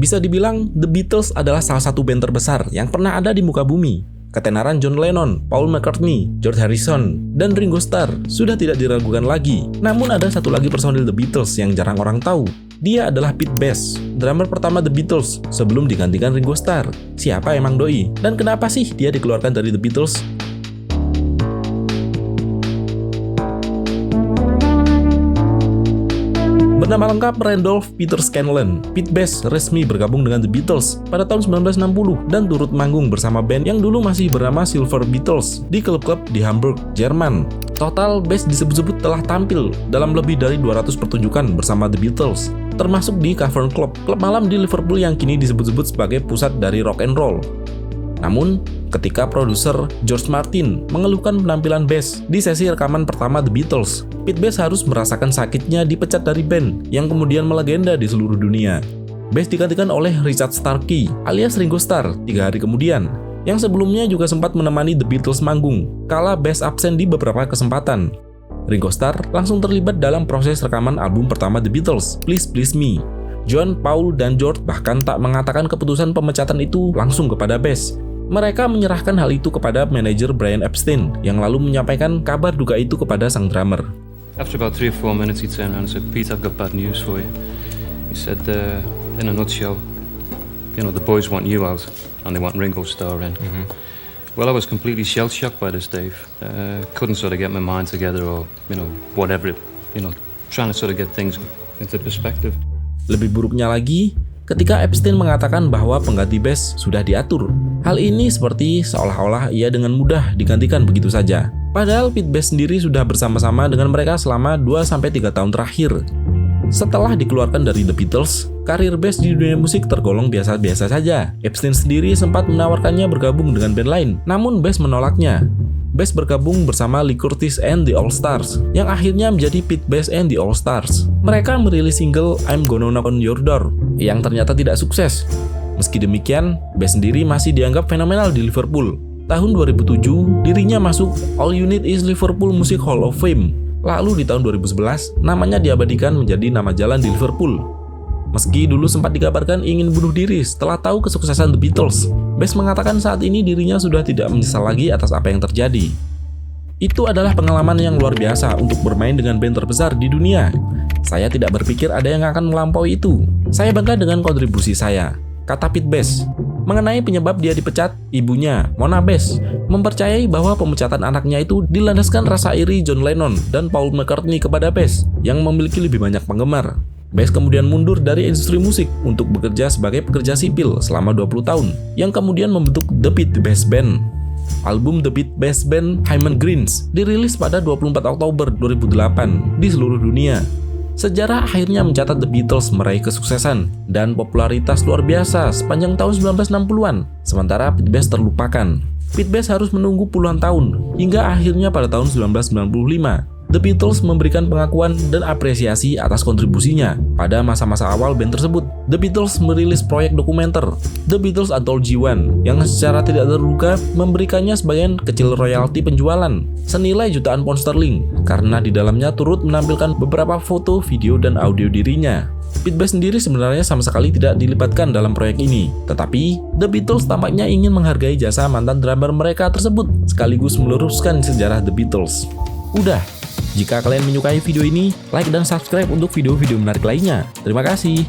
Bisa dibilang, The Beatles adalah salah satu band terbesar yang pernah ada di muka bumi. Ketenaran John Lennon, Paul McCartney, George Harrison, dan Ringo Starr sudah tidak diragukan lagi. Namun ada satu lagi personil The Beatles yang jarang orang tahu. Dia adalah Pete Best, drummer pertama The Beatles sebelum digantikan Ringo Starr. Siapa emang doi? Dan kenapa sih dia dikeluarkan dari The Beatles? Bernama lengkap Randolph Peter Scanlon, Pete Best resmi bergabung dengan The Beatles pada tahun 1960 dan turut manggung bersama band yang dulu masih bernama Silver Beatles di klub-klub di Hamburg, Jerman. Total, Best disebut-sebut telah tampil dalam lebih dari 200 pertunjukan bersama The Beatles, termasuk di Cavern Club, klub malam di Liverpool yang kini disebut-sebut sebagai pusat dari rock and roll. Namun, ketika produser George Martin mengeluhkan penampilan Best di sesi rekaman pertama The Beatles, Pete Best harus merasakan sakitnya dipecat dari band yang kemudian melegenda di seluruh dunia. Best digantikan oleh Richard Starkey alias Ringo Starr 3 hari kemudian, yang sebelumnya juga sempat menemani The Beatles manggung, kala Best absen di beberapa kesempatan. Ringo Starr langsung terlibat dalam proses rekaman album pertama The Beatles, Please Please Me. John, Paul, dan George bahkan tak mengatakan keputusan pemecatan itu langsung kepada Best. Mereka menyerahkan hal itu kepada manajer Brian Epstein, yang lalu menyampaikan kabar duka itu kepada sang drummer. After about 3 or 4 minutes, he turned around and said, "Pete, I've got bad news for you." He said, in a nutshell, the boys want you out, and they want Ringo Starr in. Well, I was completely shell-shocked by this, Dave. Couldn't sort of get my mind together, or whatever. Trying to sort of get things into perspective. Lebih buruknya lagi, ketika Epstein mengatakan bahwa pengganti Best sudah diatur. Hal ini seperti seolah-olah ia dengan mudah digantikan begitu saja. Padahal Pete Best sendiri sudah bersama-sama dengan mereka selama 2-3 tahun terakhir. Setelah dikeluarkan dari The Beatles, karir Best di dunia musik tergolong biasa-biasa saja. Epstein sendiri sempat menawarkannya bergabung dengan band lain, namun Best menolaknya. Best bergabung bersama Lee Curtis and the All Stars, yang akhirnya menjadi Pete Best and the All Stars. Mereka merilis single I'm Gonna Knock on Your Door, yang ternyata tidak sukses. Meski demikian, Best sendiri masih dianggap fenomenal di Liverpool. Tahun 2007, dirinya masuk All You Need Is Liverpool Music Hall of Fame. Lalu di tahun 2011, namanya diabadikan menjadi nama jalan di Liverpool. Meski dulu sempat dikabarkan ingin bunuh diri setelah tahu kesuksesan The Beatles, Best mengatakan saat ini dirinya sudah tidak menyesal lagi atas apa yang terjadi. Itu adalah pengalaman yang luar biasa untuk bermain dengan band terbesar di dunia. Saya tidak berpikir ada yang akan melampaui itu. Saya bangga dengan kontribusi saya, kata Pete Best. Mengenai penyebab dia dipecat, ibunya, Mona Best, mempercayai bahwa pemecatan anaknya itu dilandaskan rasa iri John Lennon dan Paul McCartney kepada Best yang memiliki lebih banyak penggemar. Best kemudian mundur dari industri musik untuk bekerja sebagai pekerja sipil selama 20 tahun, yang kemudian membentuk The Pete Best Band. Album The Pete Best Band Hyman Greens dirilis pada 24 Oktober 2008 di seluruh dunia. Sejarah akhirnya mencatat The Beatles meraih kesuksesan dan popularitas luar biasa sepanjang tahun 1960-an, sementara Pete Best terlupakan. Pete Best harus menunggu puluhan tahun, hingga akhirnya pada tahun 1995, The Beatles memberikan pengakuan dan apresiasi atas kontribusinya pada masa-masa awal band tersebut. The Beatles merilis proyek dokumenter The Beatles Anthology 1 yang secara tidak terduga memberikannya sebagian kecil royalti penjualan senilai jutaan pound sterling karena di dalamnya turut menampilkan beberapa foto, video, dan audio dirinya. Pete Best sendiri sebenarnya sama sekali tidak dilibatkan dalam proyek ini, tetapi The Beatles tampaknya ingin menghargai jasa mantan drummer mereka tersebut sekaligus meluruskan sejarah The Beatles. Udah. Jika kalian menyukai video ini, like dan subscribe untuk video-video menarik lainnya. Terima kasih.